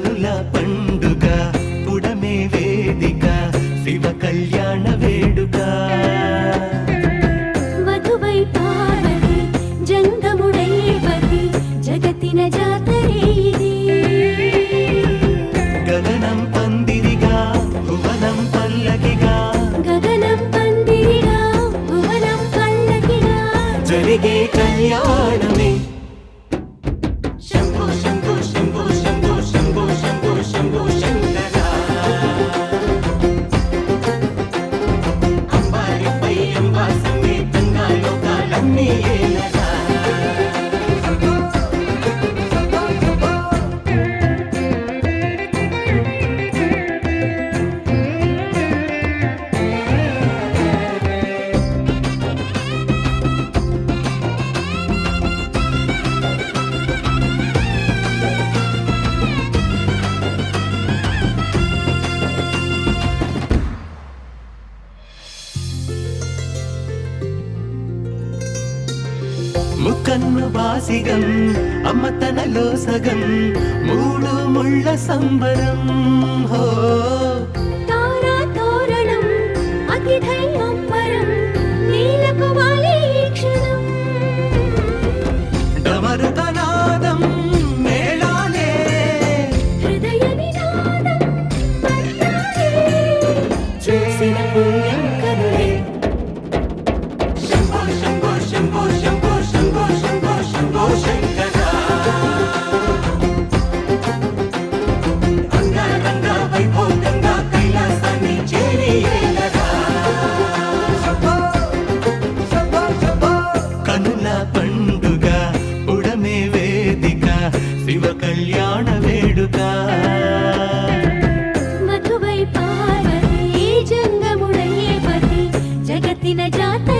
కనుల పండుగ పుడమే వేదిక శివ కళ్యాణ వేడుక మధువై పార్వతి జంగముడై పతి జగతిన జాతరే ఇది గగనం పందిరిగా భువనం పల్లకిగా గగనం పందిరిగా భువనం పల్లకిగా జరిగే కళ్యాణమే శంభో శంభో శంభో శంభో శంభో శంభో శంభో శంకర అంబారిపై అంబా సమేతంగా లోకాలన్నీ ఏలగా ముక్కన్ను బాసిగం అమ్మ తనలో సగం మూడు ముళ్ళ సంబరం హో తారా తోరణం అతిథై అంబరం నీలకు వాలి క్షణం డమరుకనాదం మేళాలే హృదయ నినాదం పట్టాలే చేసిన పుణ్యం కరులే శంభో శంభో శంభో శంభో శంభో శంభో శంభో శంకర అంగరంగ వైభోగంగా కైలాసాన్ని చేరి ఏలగా కనుల పండుగ ఉడమే వేదిక శివ కళ్యాణ వేడుక మధువై పార్వతి జంగముడై పతి జగతిన జాతరే